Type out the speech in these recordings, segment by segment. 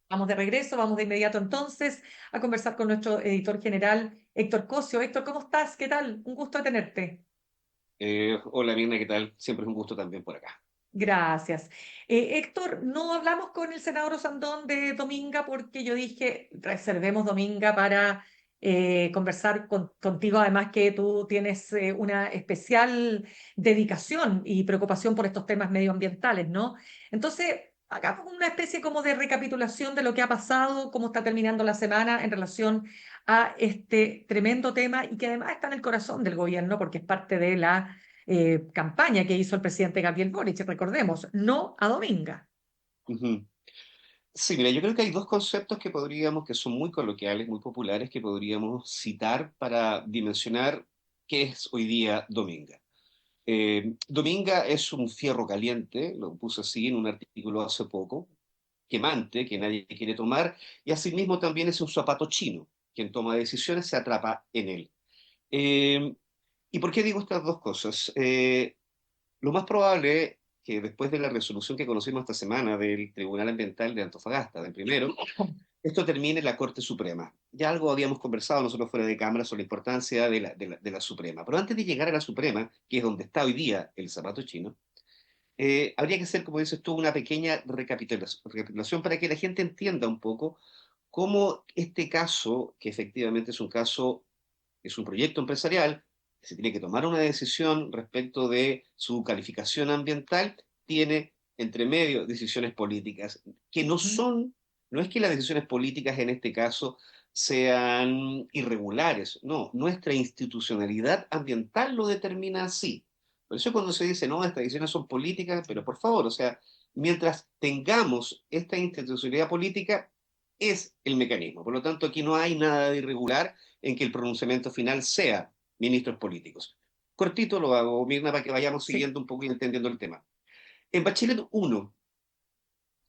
Vamos de regreso, vamos de inmediato entonces a conversar con nuestro editor general, Héctor Cosio. Héctor, ¿cómo estás? ¿Qué tal? Un gusto de tenerte. Hola Mirna, ¿qué tal? Siempre es un gusto también por acá. Gracias. Héctor, no hablamos con el senador Osandón de Dominga porque yo dije, reservemos Dominga para conversar contigo, además que tú tienes una especial dedicación y preocupación por estos temas medioambientales, ¿no? Entonces, hagamos una especie como de recapitulación de lo que ha pasado, cómo está terminando la semana en relación a este tremendo tema y que además está en el corazón del gobierno porque es parte de la campaña que hizo el presidente Gabriel Boric, recordemos, no a Dominga. Ujú. Sí, mira, yo creo que hay dos conceptos que son muy coloquiales, muy populares, que podríamos citar para dimensionar qué es hoy día Dominga. Dominga es un fierro caliente, lo puse así en un artículo hace poco, quemante, que nadie quiere tomar, y asimismo también es un zapato chino. Quien toma decisiones se atrapa en él. Eh, ¿Y por qué digo estas dos cosas? Lo más probable es que después de la resolución que conocimos esta semana del Tribunal Ambiental de Antofagasta, del primero, esto termine en la Corte Suprema. Ya algo habíamos conversado nosotros fuera de cámara sobre la importancia de la Suprema. Pero antes de llegar a la Suprema, que es donde está hoy día el zapato chino, habría que hacer, como dices tú, una pequeña recapitulación para que la gente entienda un poco cómo este caso, que efectivamente es un caso, es un proyecto empresarial, que se tiene que tomar una decisión respecto de su calificación ambiental, tiene entre medio decisiones políticas, que no Ujú. son, no es que las decisiones políticas en este caso sean irregulares, no, nuestra institucionalidad ambiental lo determina así. Por eso cuando se dice, no, estas decisiones son políticas, pero por favor, o sea, mientras tengamos esta institucionalidad política, es el mecanismo. Por lo tanto, aquí no hay nada de irregular en que el pronunciamiento final sea ministros políticos. Cortito lo hago, Mirna, para que vayamos Sí, siguiendo un poco y entendiendo el tema. En Bachelet 1,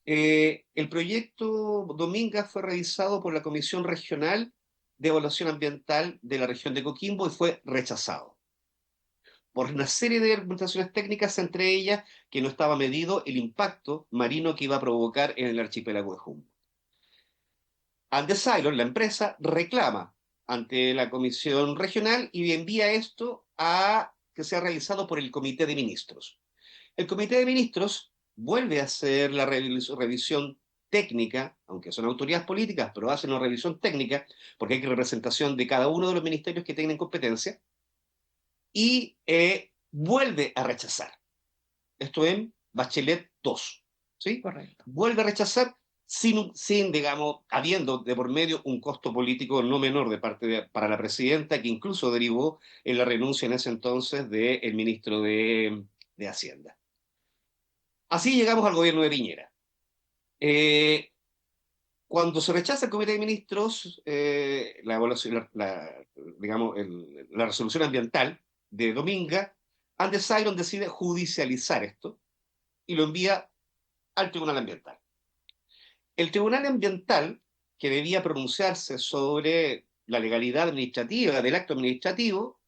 el proyecto Dominga fue revisado por la Comisión Regional de Evaluación Ambiental de la región de Coquimbo y fue rechazado por una serie de argumentaciones técnicas, entre ellas que no estaba medido el impacto marino que iba a provocar en el archipiélago de Humboldt. Andesilo, la empresa, reclama ante la Comisión Regional y envía esto a que sea revisado por el Comité de Ministros. El Comité de Ministros vuelve a hacer la revisión técnica, aunque son autoridades políticas, pero hacen una revisión técnica, porque hay representación de cada uno de los ministerios que tienen competencia, y vuelve a rechazar. Esto en Bachelet 2, ¿sí? correcto. Vuelve a rechazar sin, digamos, habiendo de por medio un costo político no menor para la presidenta, que incluso derivó en la renuncia en ese entonces del ministro de Hacienda. Así llegamos al gobierno de Piñera. Eh, Cuando se rechaza el Comité de Ministros, la, evaluación, digamos, la resolución ambiental de Dominga, Andes Iron decide judicializar esto y lo envía al Tribunal Ambiental. El Tribunal Ambiental, que debía pronunciarse sobre la legalidad administrativa del acto administrativo,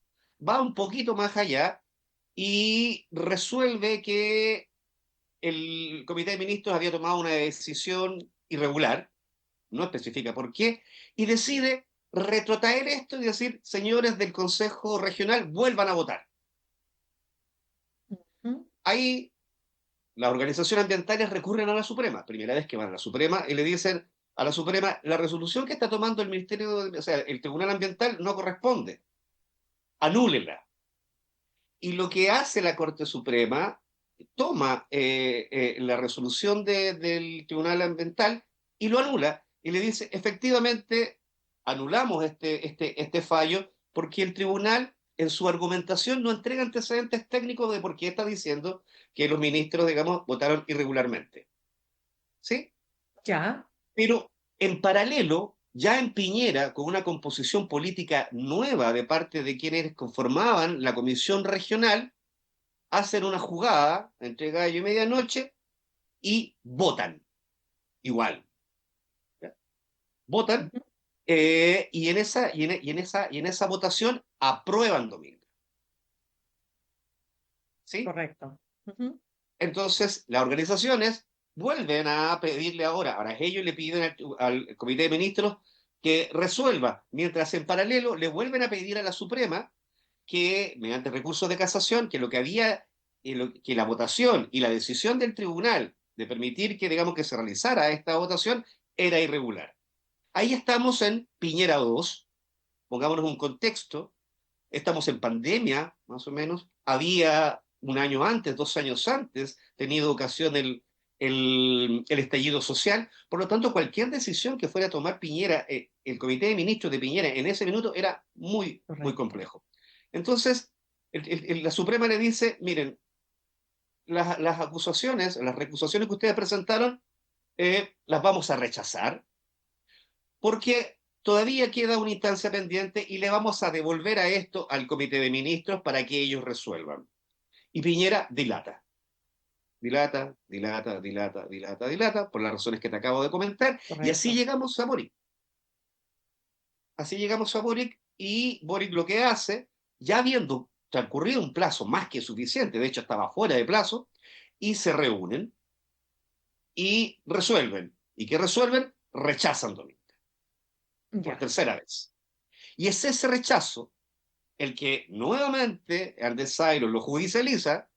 va un poquito más allá y resuelve que el Comité de Ministros había tomado una decisión irregular, no especifica por qué, y decide retrotraer esto y decir, señores del Consejo Regional, vuelvan a votar. Ujú. Ahí las organizaciones ambientales recurren a la Suprema, primera vez que van a la Suprema y le dicen a la Suprema, la resolución que está tomando el Ministerio, o sea, el Tribunal Ambiental no corresponde, anúlela. Y lo que hace la Corte Suprema, toma la resolución del Tribunal Ambiental y lo anula y le dice, efectivamente, anulamos este fallo porque el tribunal en su argumentación no entrega antecedentes técnicos de por qué está diciendo que los ministros, digamos, votaron irregularmente. ¿Sí? Ya. Pero en paralelo, ya en Piñera, con una composición política nueva de parte de quienes conformaban la comisión regional, hacen una jugada entre gallo y medianoche y votan igual. ¿Ya? Votan Ujú. y en esa votación aprueban Domingo. ¿Sí? Correcto. Ujú. Entonces, las organizaciones vuelven a pedirle ahora ellos le piden al Comité de Ministros que resuelva, mientras en paralelo le vuelven a pedir a la Suprema que, mediante recursos de casación, que lo que había, que la votación y la decisión del tribunal de permitir que, digamos, que se realizara esta votación era irregular. Ahí estamos en Piñera 2, pongámonos un contexto, estamos en pandemia, más o menos, había un año antes, 2 años antes, tenido ocasión el estallido social, por lo tanto, cualquier decisión que fuera a tomar Piñera, el comité de ministros de Piñera en ese minuto era muy, muy Correcto. complejo. Entonces, la Suprema le dice, miren, las acusaciones, las recusaciones que ustedes presentaron, las vamos a rechazar, porque todavía queda una instancia pendiente y le vamos a devolver a esto al comité de ministros para que ellos resuelvan. Y Piñera dilata, dilata, por las razones que te acabo de comentar, y así Correcto. llegamos a Boric. Así llegamos a Boric y Boric lo que hace, ya habiendo transcurrido un plazo más que suficiente, de hecho estaba fuera de plazo, y se reúnen y resuelven. ¿Y qué resuelven? Rechazan Domingo por Ya. tercera vez. Y es ese rechazo el que nuevamente Andrés Cyrus lo judicializa,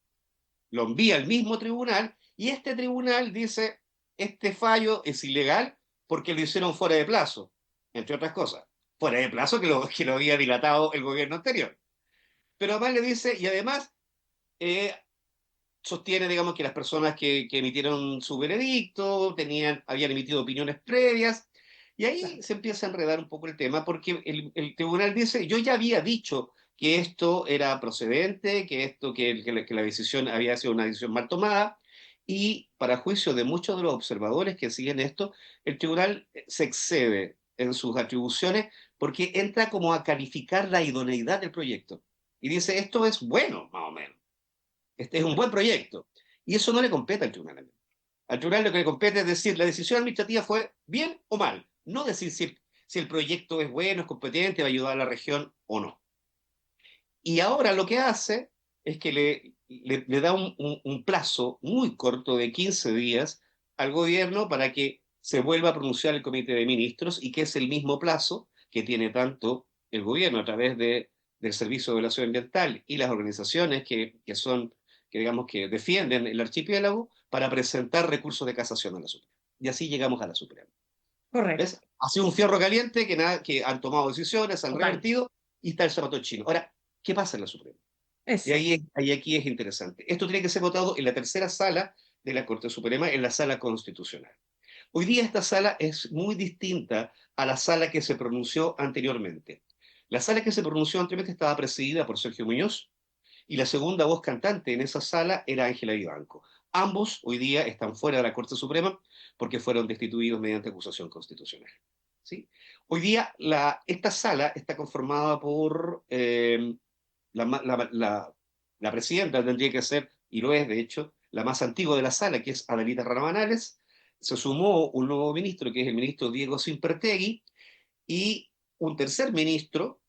lo envía al mismo tribunal, y este tribunal dice, este fallo es ilegal porque lo hicieron fuera de plazo, entre otras cosas. Fuera de plazo que lo había dilatado el gobierno anterior. Pero además le dice, y además eh, sostiene, digamos, que las personas que emitieron su veredicto habían emitido opiniones previas, y ahí Claro. se empieza a enredar un poco el tema, porque el tribunal dice, yo ya había dicho que esto era procedente, que la decisión había sido una decisión mal tomada, y para juicio de muchos de los observadores que siguen esto, el tribunal se excede en sus atribuciones porque entra como a calificar la idoneidad del proyecto. Y dice, esto es bueno, más o menos. Este es un buen proyecto. Y eso no le compete al tribunal. Al tribunal lo que le compete es decir, la decisión administrativa fue bien o mal. No decir si el proyecto es bueno, es competente, va a ayudar a la región o no. Y ahora lo que hace es que le da un plazo muy corto de 15 días al gobierno para que se vuelva a pronunciar el comité de ministros y que es el mismo plazo que tiene tanto el gobierno a través del Servicio de Evaluación Ambiental y las organizaciones que digamos que defienden el archipiélago para presentar recursos de casación a la Suprema. Y así llegamos a la Suprema. ¿Ves? Correcto. Ha sido un fierro caliente que han tomado decisiones, han Total. revertido y está el zapato chino. Ahora, ¿qué pasa en la Suprema? Y Eso. aquí es interesante. Esto tiene que ser votado en la tercera sala de la Corte Suprema, en la sala constitucional. Hoy día esta sala es muy distinta a la sala que se pronunció anteriormente. La sala que se pronunció anteriormente estaba presidida por Sergio Muñoz y la segunda voz cantante en esa sala era Ángela Vivanco. Ambos hoy día están fuera de la Corte Suprema porque fueron destituidos mediante acusación constitucional. ¿Sí? Hoy día esta sala está conformada por la, la presidenta, tendría que ser, y lo es de hecho, la más antigua de la sala, que es Adelita Ramanales. Se sumó un nuevo ministro, que es el ministro Diego Simpertegui, y un tercer ministro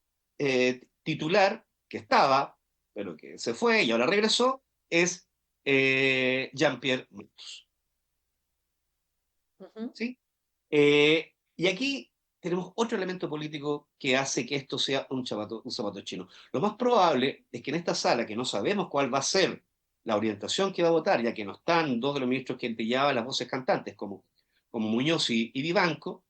titular que estaba, pero que se fue y ahora regresó, es Jean-Pierre Muñoz. Ujú. ¿Sí? Y aquí tenemos otro elemento político que hace que esto sea un zapato chino. Lo más probable es que en esta sala, que no sabemos cuál va a ser la orientación que va a votar, ya que no están dos de los ministros que empeñaban las voces cantantes, como Muñoz y Vivanco,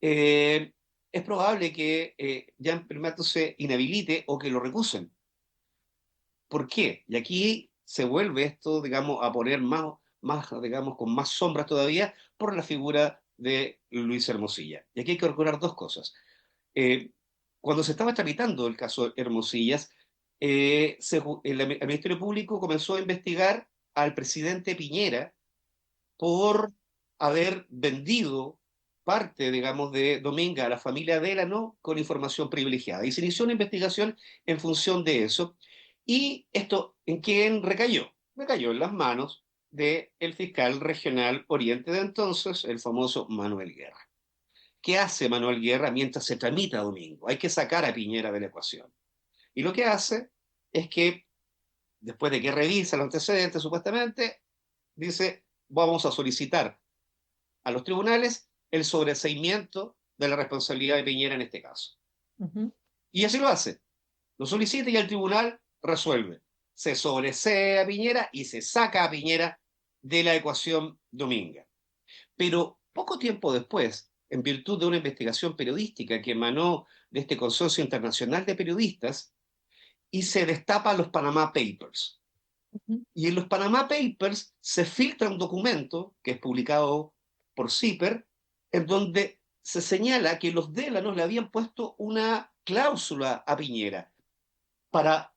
eh, es probable que Jean Primato se inhabilite o que lo recusen. ¿Por qué? Y aquí se vuelve esto, digamos, a poner digamos, con más sombras todavía por la figura de Luis Hermosilla. Y aquí hay que recordar dos cosas. Eh, Cuando se estaba tramitando el caso Hermosillas, el Ministerio Público comenzó a investigar al presidente Piñera por haber vendido parte, digamos, de Dominga a la familia Delano con información privilegiada. Y se inició una investigación en función de eso. ¿Y esto en quién recayó? Recayó en las manos del fiscal regional Oriente de entonces, el famoso Manuel Guerra. ¿Qué hace Manuel Guerra mientras se tramita Domingo? Hay que sacar a Piñera de la ecuación. Y lo que hace es que, después de que revisa los antecedentes, supuestamente, dice, vamos a solicitar a los tribunales el sobreseimiento de la responsabilidad de Piñera en este caso. Ujú. Y así lo hace. Lo solicita y el tribunal resuelve. Se sobresee a Piñera y se saca a Piñera de la ecuación Dominga. Pero poco tiempo después, en virtud de una investigación periodística que emanó de este consorcio internacional de periodistas, y se destapan los Panama Papers. Ujú. Y en los Panama Papers se filtra un documento que es publicado por CIPER, en donde se señala que los délanos le habían puesto una cláusula a Piñera para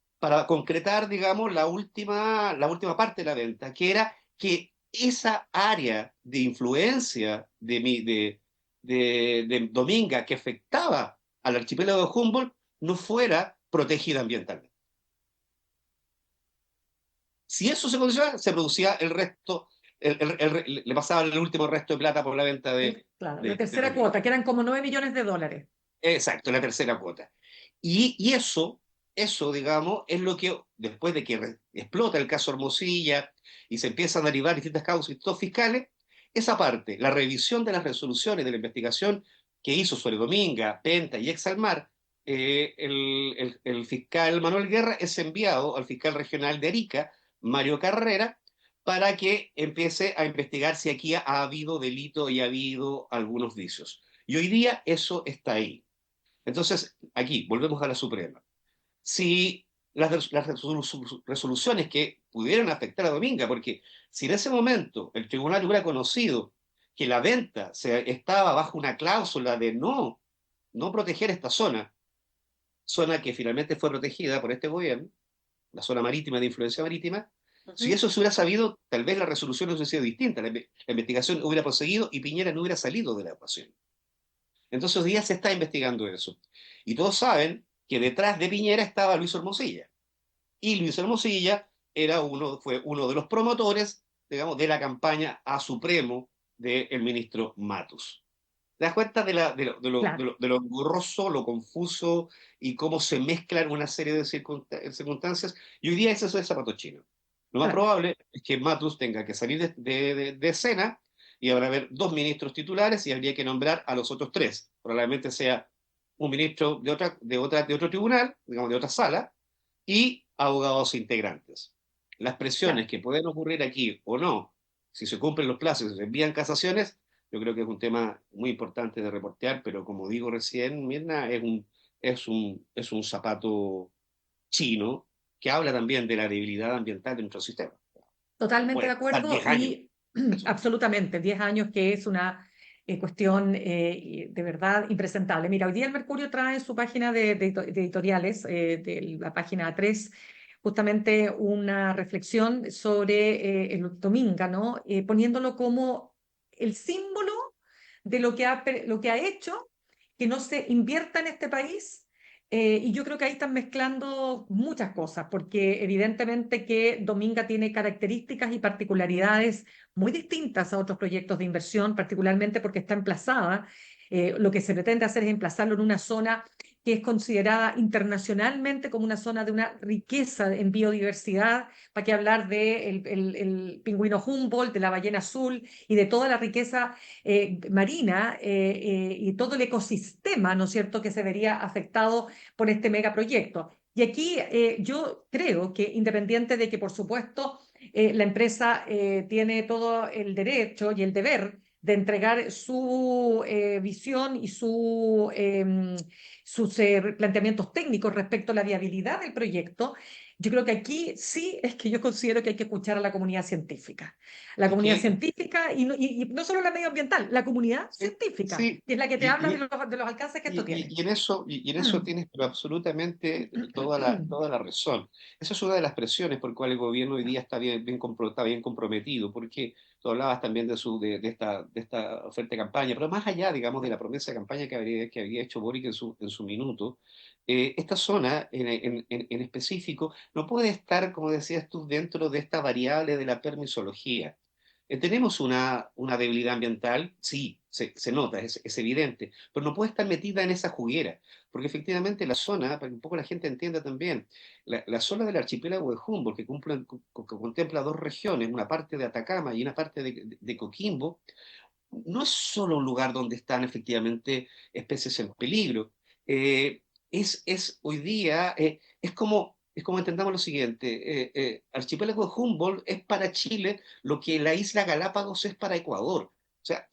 concretar, digamos, la última parte de la venta, que era que esa área de influencia de Dominga que afectaba al archipiélago de Humboldt no fuera protegida ambientalmente. Si eso se condicionaba, se producía el resto, le pasaba el último resto de plata por la venta Claro, la de tercera Dominga. cuota, que eran como 9 millones de dólares. Exacto, la tercera cuota. Y eso, digamos, es lo que, después de que explota el caso Hermosilla y se empiezan a derivar distintas causas y todos fiscales, esa parte, la revisión de las resoluciones de la investigación que hizo sobre Dominga, Penta y Exalmar, el fiscal Manuel Guerra es enviado al fiscal regional de Arica, Mario Carrera, para que empiece a investigar si aquí ha habido delito y ha habido algunos vicios. Y hoy día eso está ahí. Entonces, aquí, volvemos a la Suprema. Si las resoluciones que pudieran afectar a Dominga, porque si en ese momento el tribunal hubiera conocido que la venta estaba bajo una cláusula de no proteger esta zona que finalmente fue protegida por este gobierno, la zona marítima de influencia marítima, si Ujú. eso se hubiera sabido, tal vez la resolución hubiera sido distinta, la investigación hubiera proseguido y Piñera no hubiera salido de la ecuación. Entonces hoy día se está investigando eso. Y todos saben que detrás de Piñera estaba Luis Hermosilla. Y Luis Hermosilla fue uno de los promotores, digamos, de la campaña a Supremo del ministro Matus. ¿Te das cuenta Claro, de lo engorroso, lo confuso y cómo se mezclan una serie de circunstancias? Y hoy día ese es el zapato chino. Lo más claro. probable es que Matus tenga que salir de escena y habrá haber dos ministros titulares y habría que nombrar a los otros tres. Probablemente sea un ministro de otro tribunal, digamos, de otra sala, y abogados integrantes. Las presiones Claro. que pueden ocurrir aquí o no, si se cumplen los plazos y se envían casaciones, yo creo que es un tema muy importante de reportear, pero como digo recién, Mirna, es un zapato chino que habla también de la debilidad ambiental de nuestro sistema. Totalmente de Puede pasar acuerdo 10 años. y Eso. absolutamente, 10 años que es una cuestión de verdad impresentable. Mira, hoy día el Mercurio trae en su página de editoriales, de la página 3 justamente una reflexión sobre el Dominga, ¿no? Poniéndolo como el símbolo de lo que ha hecho que no se invierta en este país. Y yo creo que ahí están mezclando muchas cosas, porque evidentemente que Dominga tiene características y particularidades muy distintas a otros proyectos de inversión, particularmente porque está emplazada. Lo que se pretende hacer es emplazarlo en una zona que es considerada internacionalmente como una zona de una riqueza en biodiversidad, para que hablar de el pingüino Humboldt, de la ballena azul y de toda la riqueza marina y todo el ecosistema, ¿no es cierto?, que se vería afectado por este megaproyecto. Y aquí yo creo que independiente de que, por supuesto, la empresa tiene todo el derecho y el deber de entregar su visión y sus planteamientos técnicos respecto a la viabilidad del proyecto, yo creo que aquí sí es que yo considero que hay que escuchar a la comunidad científica. La Es comunidad que, científica y no solo la medioambital, la comunidad sí, científica, sí, que es la que te habla y, y- de los alcances que esto tiene. y en eso tienes pero absolutamente toda la razón. Esa es una de las presiones por cual el gobierno hoy día está bien comprometido, porque tú hablabas también de esta oferta de campaña, pero más allá, digamos, de la promesa de campaña que había hecho Boric en su minuto, esta zona en específico no puede estar, como decías tú, dentro de esta variable de la permisología. Tenemos una debilidad ambiental, sí, se nota, es evidente, pero no puede estar metida en esa juguera, porque efectivamente la zona, para que un poco la gente entienda también, la zona del archipiélago de Humboldt, que contempla dos regiones, una parte de Atacama y una parte de Coquimbo, no es solo un lugar donde están efectivamente especies en peligro. Es hoy día, es como entendamos lo siguiente, archipiélago de Humboldt es para Chile lo que la isla Galápagos es para Ecuador. O sea,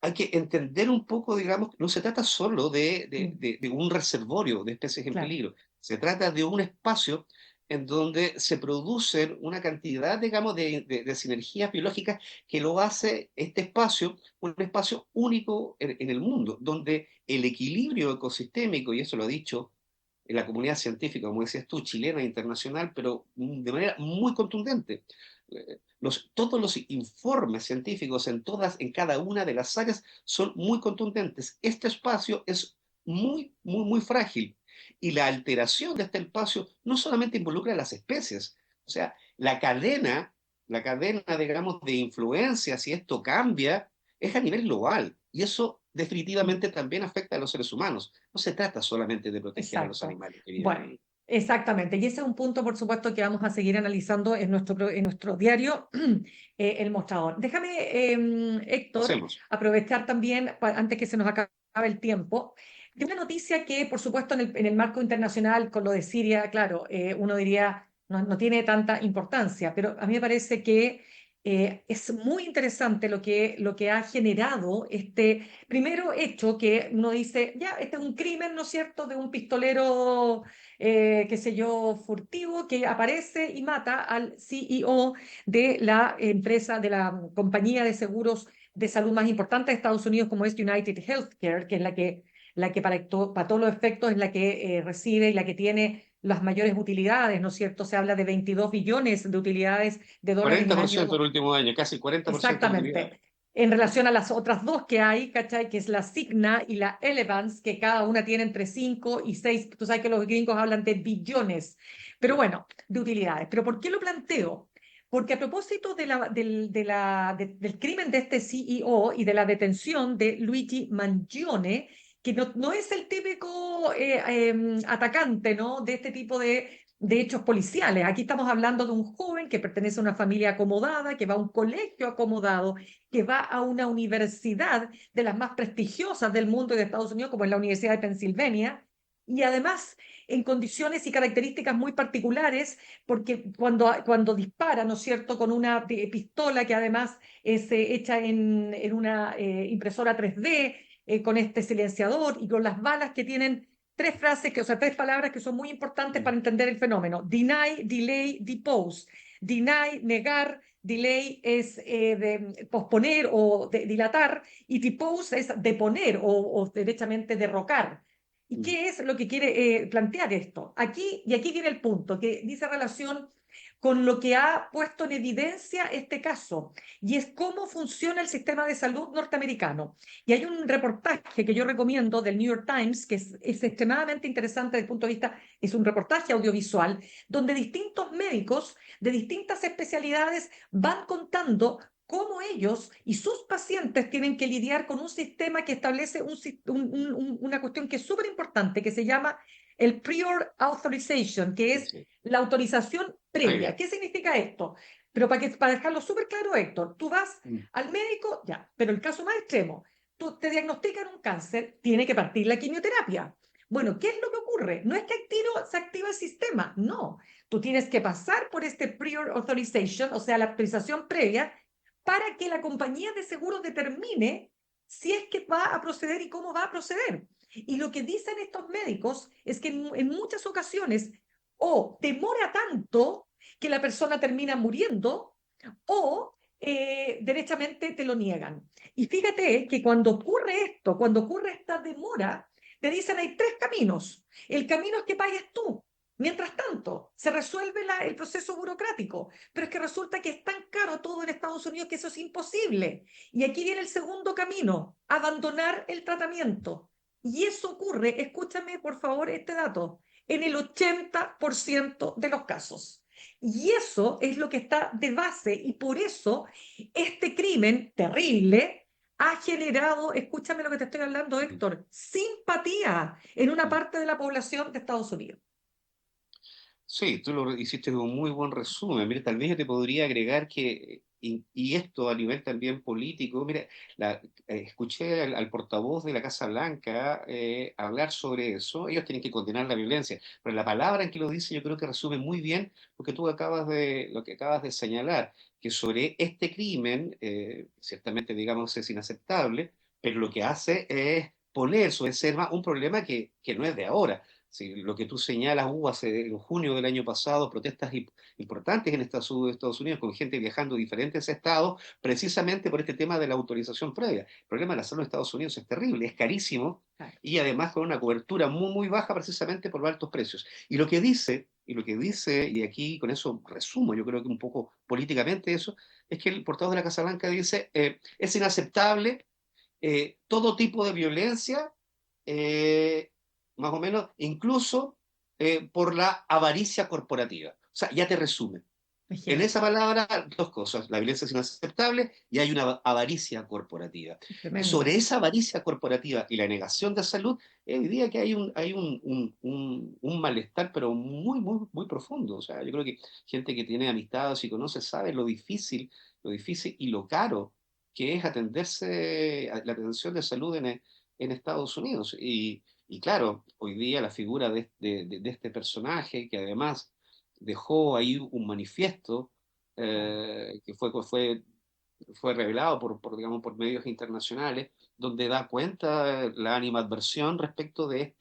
hay que entender un poco, digamos, no se trata solo Mm, de un reservorio de especies en claro, peligro, se trata de un espacio en donde se producen una cantidad, digamos, de sinergias biológicas que lo hace este espacio un espacio único en el mundo, donde el equilibrio ecosistémico, y eso lo ha dicho en la comunidad científica, como decías tú, chilena e internacional, pero de manera muy contundente. Todos los informes científicos en cada una de las áreas son muy contundentes. Este espacio es muy, muy, muy frágil y la alteración de este espacio no solamente involucra a las especies, o sea, la cadena, digamos, de influencia, si esto cambia, es a nivel global y eso mm, definitivamente también afecta a los seres humanos. No se trata solamente de proteger a los exacto. animales, querida Bueno, Emily. exactamente. Y ese es un punto, por supuesto, que vamos a seguir analizando en nuestro diario, El Mostrador. Déjame, Lo Héctor, hacemos. aprovechar también, antes que se nos acabe el tiempo, de una noticia que, por supuesto, en el marco internacional, con lo de Siria, claro, uno diría, no tiene tanta importancia, pero a mí me parece que es muy interesante lo que ha generado este primero hecho que uno dice, ya, este es un crimen, ¿no es cierto?, de un pistolero, qué sé yo, furtivo, que aparece y mata al CEO de la empresa, de la compañía de seguros de salud más importante de Estados Unidos, como es United Healthcare, que es la que para todos los efectos es la que recibe y la que tiene las mayores utilidades, ¿no es cierto? Se habla de 22 billones de utilidades de dólares en Cuarenta el por ciento año. el último año, casi 40% de utilidad. Exactamente. En relación a las otras dos que hay, ¿cachai? Que es la Cigna y la Elevance, que cada una tiene entre 5 y 6. Tú sabes que los gringos hablan de billones, pero Sí. bueno, de utilidades. ¿Pero por qué lo planteo? Porque a propósito del crimen de este CEO y de la detención de Luigi Mangione, que no es el típico atacante, ¿no?, de este tipo de hechos policiales. Aquí estamos hablando de un joven que pertenece a una familia acomodada, que va a un colegio acomodado, que va a una universidad de las más prestigiosas del mundo y de Estados Unidos, como es la Universidad de Pensilvania, y además en condiciones y características muy particulares, porque cuando dispara, ¿no es cierto?, con una pistola que además es hecha en una impresora 3D, con este silenciador y con las balas que tienen tres frases, o sea, tres palabras que son muy importantes Mm. para entender el fenómeno. Deny, delay, depose. Deny, negar, delay es posponer o dilatar, y depose es deponer o derechamente derrocar. ¿Y Mm. qué es lo que quiere plantear esto? Aquí viene el punto, que dice relación con lo que ha puesto en evidencia este caso, y es cómo funciona el sistema de salud norteamericano. Y hay un reportaje que yo recomiendo del New York Times, que es extremadamente interesante desde el punto de vista, es un reportaje audiovisual, donde distintos médicos de distintas especialidades van contando cómo ellos y sus pacientes tienen que lidiar con un sistema que establece una cuestión que es súper importante, que se llama el prior authorization, que es Sí. la autorización previa. Previa. ¿Qué significa esto? Pero para dejarlo súper claro, Héctor, tú vas Mm. al médico, ya, pero el caso más extremo, tú te diagnostican un cáncer, tiene que partir la quimioterapia. Bueno, ¿qué es lo que ocurre? No es que se activa el sistema, no. Tú tienes que pasar por este prior authorization, o sea, la autorización previa, para que la compañía de seguros determine si es que va a proceder y cómo va a proceder. Y lo que dicen estos médicos es que en muchas ocasiones o demora tanto que la persona termina muriendo, o derechamente te lo niegan. Y fíjate que cuando ocurre esta demora, te dicen hay tres caminos. El camino es que pagues tú. Mientras tanto, se resuelve el proceso burocrático, pero es que resulta que es tan caro todo en Estados Unidos que eso es imposible. Y aquí viene el segundo camino, abandonar el tratamiento. Y eso ocurre, escúchame por favor este dato, en el 80% de los casos. Y eso es lo que está de base y por eso este crimen terrible ha generado, escúchame lo que te estoy hablando, Héctor, simpatía en una parte de la población de Estados Unidos. Sí, tú lo hiciste un muy buen resumen. Mira, tal vez yo te podría agregar que, y esto a nivel también político, mira, escuché al portavoz de la Casa Blanca hablar sobre eso. Ellos tienen que condenar la violencia, pero la palabra en que lo dice yo creo que resume muy bien lo que acabas de señalar, que sobre este crimen, ciertamente digamos es inaceptable, pero lo que hace es poner sobre escena un problema que no es de ahora. Sí, lo que tú señalas, hubo en junio del año pasado protestas importantes en Estados Unidos con gente viajando a diferentes estados precisamente por este tema de la autorización previa. El problema de la salud en Estados Unidos es terrible, es carísimo Claro. y además con una cobertura muy, muy baja precisamente por los altos precios. Y aquí con eso resumo, yo creo que un poco políticamente eso, es que el portavoz de la Casa Blanca dice, es inaceptable todo tipo de violencia, eh, más o menos, incluso por la avaricia corporativa. O sea, ya te resume. En Imagínate, esa palabra, dos cosas. La violencia es inaceptable y hay una avaricia corporativa. tremendo. Sobre esa avaricia corporativa y la negación de salud, diría que hay un malestar, pero muy, muy, muy profundo. O sea, yo creo que gente que tiene amistades y conoce sabe lo difícil y lo caro que es atenderse a la atención de salud en Estados Unidos. Y claro, hoy día la figura de este personaje, que además dejó ahí un manifiesto Claro. que fue revelado digamos, por medios internacionales, donde da cuenta la animadversión respecto de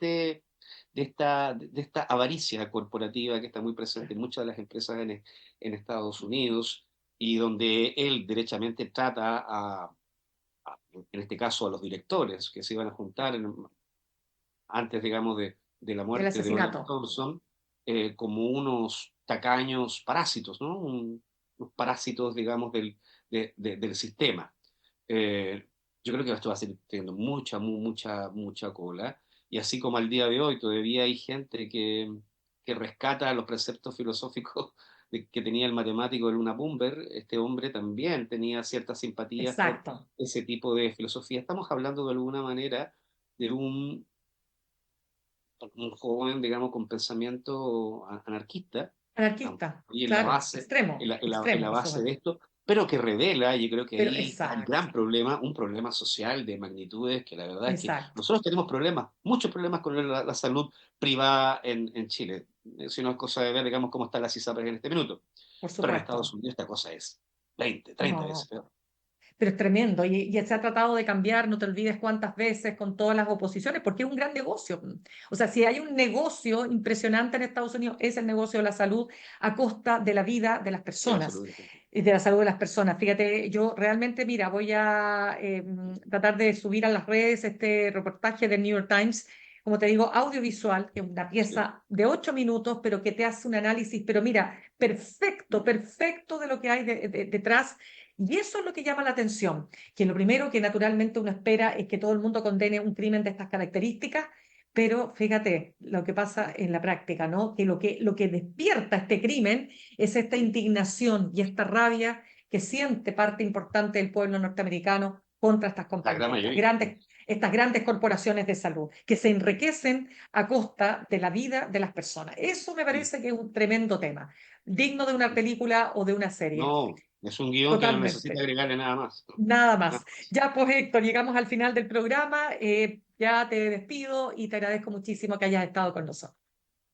esta avaricia corporativa que está muy presente en muchas de las empresas en Estados Unidos y donde él derechamente trata en este caso, a los directores que se iban a juntar antes, digamos, de la Del muerte de Oliver asesinato. Thompson, como unos tacaños parásitos, ¿no? Unos parásitos, digamos, del sistema. Eh, yo creo que esto va a seguir teniendo mucha, mucha, mucha cola. Y así como al día de hoy todavía hay gente que rescata los preceptos filosóficos que tenía el matemático de Luna Bumber, este hombre también tenía ciertas simpatías por Exacto. ese tipo de filosofía. Estamos hablando de alguna manera de un joven, digamos, con pensamiento anarquista, Anarquista. y Claro. Extremo. en la Extremo, por base de supuesto. esto, pero que revela, yo creo que Pero ahí está el exacto. gran problema, un problema social de magnitudes, que la verdad es que Exacto. nosotros tenemos problemas, muchos problemas con la salud privada en Chile. Si no es cosa de ver, digamos, cómo están las ISAPRES en este minuto. Por Pero en Estados supuesto. Unidos esta cosa es 20, 30 veces No. peor. Pero es tremendo y se ha tratado de cambiar, no te olvides cuántas veces con todas las oposiciones, porque es un gran negocio. O sea, si hay un negocio impresionante en Estados Unidos, es el negocio de la salud a costa de la vida de las De la personas salud de la gente. y de la salud de las personas. Fíjate, yo realmente, mira, voy a tratar de subir a las redes este reportaje del New York Times. Como te digo, audiovisual, que es una Sí. pieza de 8 minutos, pero que te hace un análisis, pero mira, perfecto, perfecto de lo que hay detrás y eso es lo que llama la atención, que lo primero que naturalmente uno espera es que todo el mundo condene un crimen de estas características, pero fíjate lo que pasa en la práctica, ¿no? Que lo que despierta este crimen es esta indignación y esta rabia que siente parte importante del pueblo norteamericano contra estas La gran compañías, mayoría. estas grandes corporaciones de salud, que se enriquecen a costa de la vida de las personas. Eso me Sí. parece que es un tremendo tema, digno de una película o de una serie. No, es un guión que no necesita Totalmente. agregarle nada más. Nada Nada más. más. Ya pues, Héctor, llegamos al final del programa. Ya te despido y te agradezco muchísimo que hayas estado con nosotros.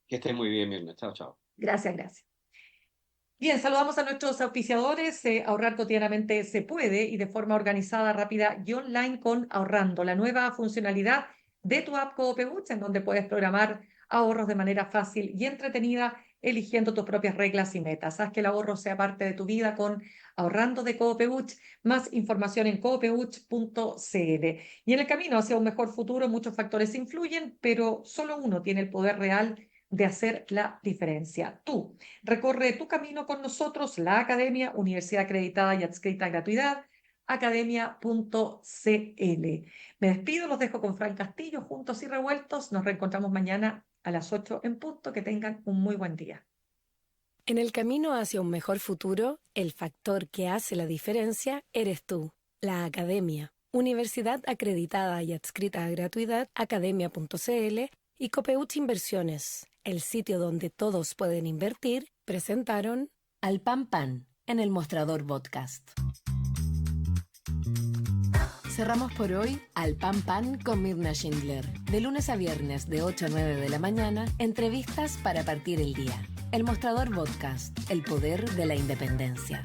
Que estés muy bien, Mirna. Chao, chao. Gracias, gracias. Bien, saludamos a nuestros auspiciadores. Ahorrar cotidianamente se puede y de forma organizada, rápida y online con Ahorrando, la nueva funcionalidad de tu app Coopebutch, en donde puedes programar ahorros de manera fácil y entretenida, eligiendo tus propias reglas y metas. Haz que el ahorro sea parte de tu vida con Ahorrando de Coopebutch. Más información en coopebutch.cl. Y en el camino hacia un mejor futuro, muchos factores influyen, pero solo uno tiene el poder real de hacer la diferencia. Tú. Recorre tu camino con nosotros, la Academia, Universidad acreditada y adscrita a gratuidad, academia.cl. Me despido, los dejo con Fran Castillo, juntos y revueltos. Nos reencontramos mañana a las 8 en punto. Que tengan un muy buen día. En el camino hacia un mejor futuro, el factor que hace la diferencia eres tú, la Academia. Universidad acreditada y adscrita a gratuidad, academia.cl y Copeuch Inversiones, el sitio donde todos pueden invertir, presentaron Al Pan Pan en el Mostrador Podcast. Cerramos por hoy Al Pan Pan con Mirna Schindler. De lunes a viernes de 8 a 9 de la mañana, entrevistas para partir el día. El Mostrador Podcast, el poder de la independencia.